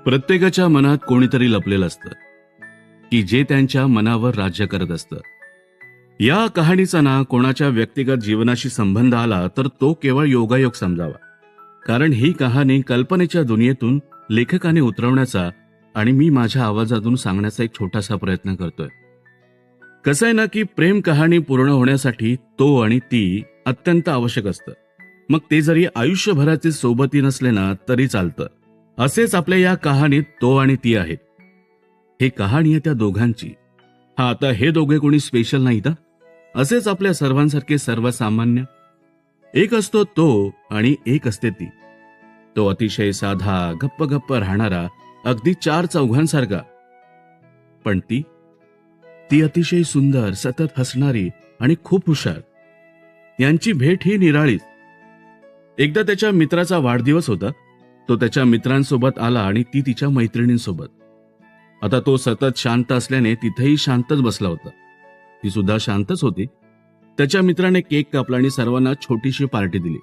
प्रत्येकाच्या मनात कोणीतरी लपलेलं असतं की जे त्यांच्या मनावर राज्य करत असतं. या कहाणीचा ना कोणाच्या व्यक्तिगत जीवनाशी संबंध आला तर तो केवळ योगायोग समजावा, कारण ही कहाणी कल्पनेच्या दुनियेतून लेखकाने उतरवण्याचा आणि मी माझ्या आवाजातून सांगण्याचा एक छोटासा प्रयत्न करतोय. कसं आहे ना की प्रेम कहाणी पूर्ण होण्यासाठी तो आणि ती अत्यंत आवश्यक असतं. मग ते जरी आयुष्यभराचे सोबती नसले ना तरी चालतं. असेच आपल्या या कहाणीत तो आणि ती आहेत. ही कहाणी आहे त्या दोघांची. आता हे दोघे कोणी स्पेशल नाहीत, असेच आपल्या सर्वांसारखे सर्वसामान्य. एक असतो तो आणि एक असते ती. तो अतिशय साधा, गप्प गप्प राहणारा, अगदी चार चौघांसारखा. पण ती अतिशय सुंदर, सतत हसणारी आणि खूप हुशार. यांची भेट ही निराळीच. एकदा त्याच्या मित्राचा वाढदिवस होता. तो त्याच्या मित्रांसोबत आला आणि ती तिच्या मैत्रिणींसोबत. आता तो सतत शांत असल्याने तिथेही शांतच बसला होता. ती सुद्धा शांतच होती. त्याच्या मित्राने केक कापला आणि सर्वांना छोटीशी पार्टी दिली.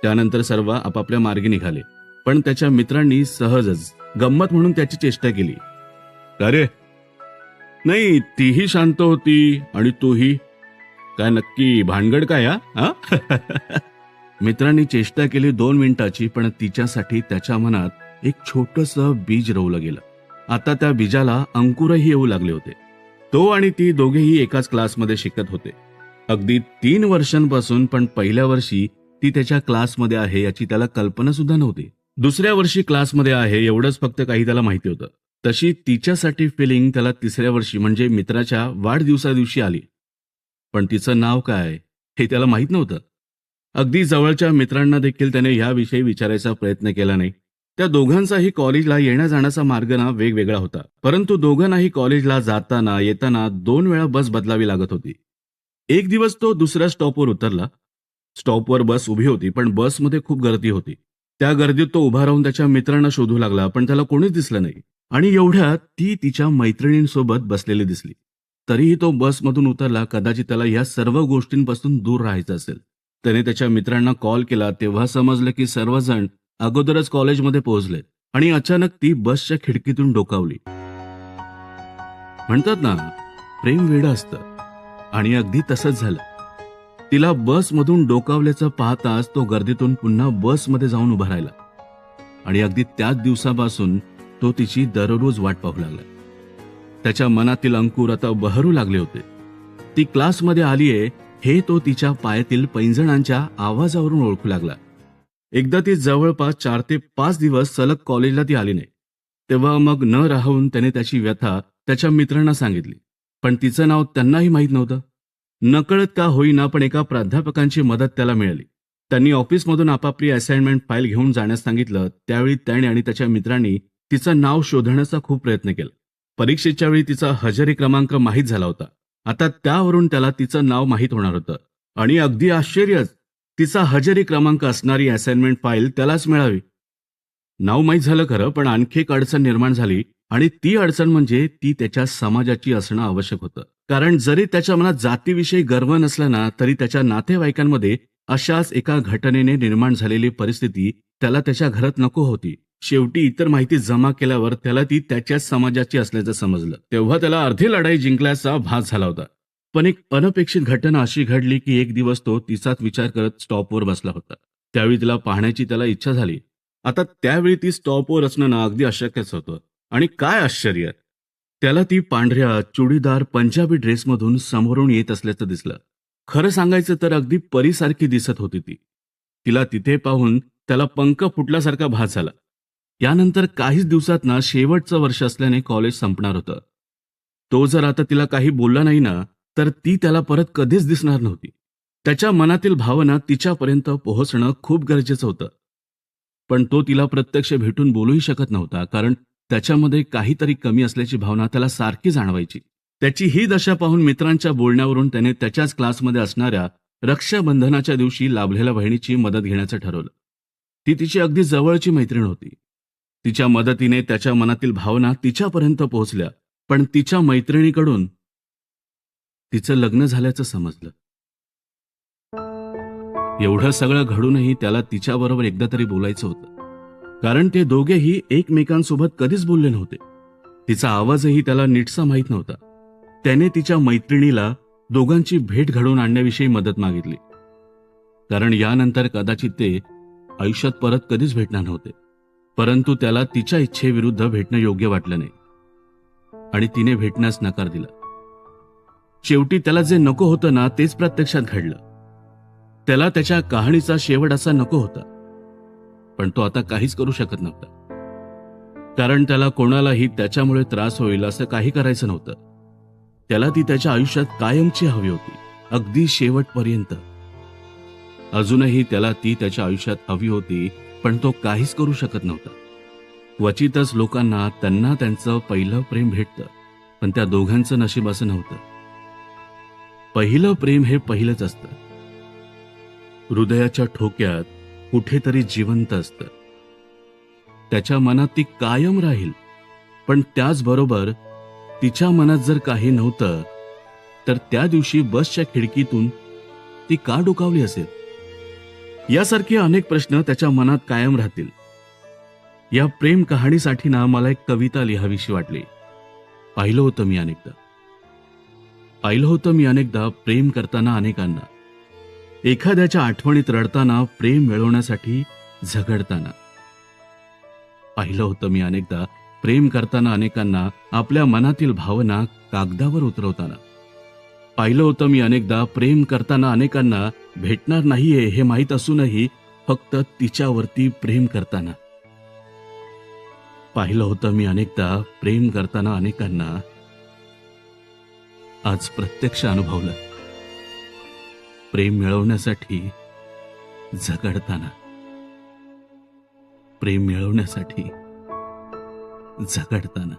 त्यानंतर सर्व आपापल्या मार्गी निघाले. पण त्याच्या मित्रांनी सहजच गंमत म्हणून त्याची चेष्टा केली. अरे नाही, तीही शांत होती आणि तूही. काय नक्की भानगड काय हा? मित्रांनी चेष्टा केली 2 मिनिटाची, पण तिच्यासाठी त्याच्या मनात एक छोटंसं बीज रोवलं गेलं. आता त्या बीजाला अंकुरही येऊ लागले होते. तो आणि ती दोघेही एकाच क्लासमध्ये शिकत होते. अगदी 3 वर्षांपासून. पण पहिल्या वर्षी ती त्याच्या क्लासमध्ये आहे याची त्याला कल्पना सुद्धा नव्हती. दुसऱ्या वर्षी क्लासमध्ये आहे एवढंच फक्त काही त्याला माहिती होतं. तशी तिच्यासाठी फिलिंग त्याला 3ऱ्या वर्षी म्हणजे मित्राच्या वाढदिवसादिवशी आली. पण तिचं नाव काय हे त्याला माहित नव्हतं. अगदी जवळच्या मित्रांना देखील त्याने याविषयी विचारायचा प्रयत्न केला नाही. त्या दोघांचाही कॉलेजला येण्या जाण्याचा मार्ग ना वेगवेगळा होता. परंतु दोघांनाही कॉलेजला जाताना येताना 2 वेळा बस बदलावी लागत होती. एक दिवस तो दुसऱ्या स्टॉपवर उतरला. स्टॉपवर बस उभी होती, पण बसमध्ये खूप गर्दी होती. त्या गर्दीत तो उभा राहून त्याच्या मित्रांना शोधू लागला, पण त्याला कोणीच दिसलं नाही. आणि एवढ्यात ती तिच्या मैत्रिणींसोबत बसलेली दिसली. तरीही तो बसमधून उतरला. कदाचित त्याला या सर्व गोष्टींपासून दूर राहायचं असेल. त्याने त्याच्या मित्रांना कॉल केला. तेव्हा समजलं की सर्वजण अगोदरच कॉलेजमध्ये पोहोचले. आणि अचानक ती बसच्या खिडकीतून डोकावली. म्हणतात ना, प्रेम वेडं असतं. आणि अगदी तसंच झालं. तिला बसमधून डोकावल्याचं पाहताच तो गर्दीतून पुन्हा बसमध्ये जाऊन उभा राहिला. आणि अगदी त्याच दिवसापासून तो तिची दररोज वाट पाहू लागला. त्याच्या मनातील अंकुर आता बहरू लागले होते. ती क्लासमध्ये आलीये हे तो तिच्या पायातील पैंजणांच्या आवाजावरून ओळखू लागला. एकदा ती जवळपास 4 ते 5 दिवस सलग कॉलेजला ती आली नाही. तेव्हा मग न राहून त्याने त्याची व्यथा त्याच्या मित्रांना सांगितली. पण तिचं नाव त्यांनाही माहीत नव्हतं. नकळत का होईना पण एका प्राध्यापकांची मदत त्याला मिळाली. त्यांनी ऑफिसमधून आपापली असाइनमेंट फाईल घेऊन जाण्यास सांगितलं. त्यावेळी त्याने आणि त्याच्या मित्रांनी तिचं नाव शोधण्याचा खूप प्रयत्न केला. परीक्षेच्या वेळी तिचा हजेरी क्रमांक माहीत झाला होता. आता त्यावरून त्याला तिचं नाव माहीत होणार होतं. आणि अगदी आश्चर्यच, तिचा हजेरी क्रमांक असणारी असाइनमेंट फाईल त्यालाच मिळावी. नाव माहीत झालं खरं, पण आणखी एक अडचण निर्माण झाली. आणि ती अडचण म्हणजे ती त्याच्या समाजाची असणं आवश्यक होतं. कारण जरी त्याच्या मनात जातीविषयी गर्व नसला ना तरी त्याच्या नातेवाईकांमध्ये अशाच एका घटनेने निर्माण झालेली परिस्थिती त्याला त्याच्या घरात नको होती. शेवटी इतर माहिती जमा केल्यावर त्याला ती त्याच्याच समाजाची असल्याचं समजलं. तेव्हा त्याला अर्धी लढाई जिंकल्याचा भास झाला होता. पण एक अनपेक्षित घटना अशी घडली की एक दिवस तो तिचाच विचार करत स्टॉपवर बसला होता. त्यावेळी तिला पाहण्याची त्याला इच्छा झाली. आता त्यावेळी ती स्टॉपवर असणं ना अगदी अशक्यच होतं. आणि काय आश्चर्य, त्याला ती पांढऱ्या चुडीदार पंजाबी ड्रेसमधून समोरून येत असल्याचं दिसलं. खरं सांगायचं तर अगदी परीसारखी दिसत होती ती. तिला तिथे पाहून त्याला पंख फुटल्यासारखा भास झाला. यानंतर काहीच दिवसात ना शेवटचं वर्ष असल्याने कॉलेज संपणार होतं. तो जर आता तिला काही बोलला नाही ना तर ती त्याला परत कधीच दिसणार नव्हती. त्याच्या मनातील भावना तिच्यापर्यंत पोहोचणं खूप गरजेचं होतं. पण तो तिला प्रत्यक्ष भेटून बोलूही शकत नव्हता, कारण त्याच्यामध्ये काहीतरी कमी असल्याची भावना त्याला सारखी जाणवायची. त्याची ही दशा पाहून मित्रांच्या बोलण्यावरून त्याने त्याच्याच क्लासमध्ये असणाऱ्या रक्षाबंधनाच्या दिवशी लाभलेल्या बहिणीची मदत घेण्याचं ठरवलं. ती तिची अगदी जवळची मैत्रीण होती. तिच्या मदतीने त्याच्या मनातील भावना तिच्यापर्यंत पोहोचल्या. पण तिच्या मैत्रिणीकडून तिचं लग्न झाल्याचं समजलं. एवढं सगळं घडूनही त्याला तिच्याबरोबर एकदा तरी बोलायचं होतं. कारण ते दोघेही एकमेकांसोबत कधीच बोलले नव्हते. तिचा आवाजही त्याला नीटसा माहीत नव्हता. त्याने तिच्या मैत्रिणीला दोघांची भेट घडवून आणण्याविषयी मदत मागितली, कारण यानंतर कदाचित ते आयुष्यात परत कधीच भेटणार नव्हते. परंतु त्याला तिच्या इच्छेविरुद्ध भेटणं योग्य वाटलं नाही आणि तिने भेटण्यास नकार दिला. शेवटी त्याला जे नको होतं ना, तेच प्रत्यक्षात घडलं. त्याला त्याच्या कहाणीचा शेवट असा नको होता, पण तो आता काहीच करू शकत नव्हता, कारण त्याला कोणालाही त्याच्यामुळे त्रास होईल असं काही करायचं नव्हतं. त्याला ती त्याच्या आयुष्यात कायमची हवी होती, अगदी शेवटपर्यंत. अजूनही त्याला ती त्याच्या आयुष्यात हवी होती, पण तो काहीच करू शकत नव्हता. क्वचितच लोकांना त्यांना त्यांचं पहिलं प्रेम भेटतं, पण त्या दोघांचं नशीब असं नव्हतं. पहिलं प्रेम हे पहिलंच असतं. हृदयाच्या ठोक्यात कुठेतरी जिवंत असतं. त्याच्या मनात ती कायम राहील, पण त्याचबरोबर तिच्या मनात जर काही नव्हतं, तर त्या दिवशी बसच्या खिडकीतून ती का डोकावली असेल? यासारखे अनेक प्रश्न त्याच्या मनात कायम राहतील. या प्रेम कहाणीसाठी ना मला एक कविता लिहावीशी वाटली. पाहिलं होतं मी अनेकदा प्रेम करताना अनेकांना, एखाद्याच्या आठवणीत रडताना, प्रेम मिळवण्यासाठी झगडताना. पाहिलं होतं मी अनेकदा प्रेम करताना अनेकांना, आपल्या मनातील भावना कागदावर उतरवताना. पाहिलं होतं मी अनेकदा प्रेम करताना अनेकांना, भेटणार नाहीये हे माहीत असूनही फक्त तिच्यावरती प्रेम करताना. पाहिलं होतं मी अनेकदा प्रेम करताना अनेकांना, आज प्रत्यक्ष अनुभवलं प्रेम मिळवण्यासाठी झगडताना. प्रेम मिळवण्यासाठी झगडताना.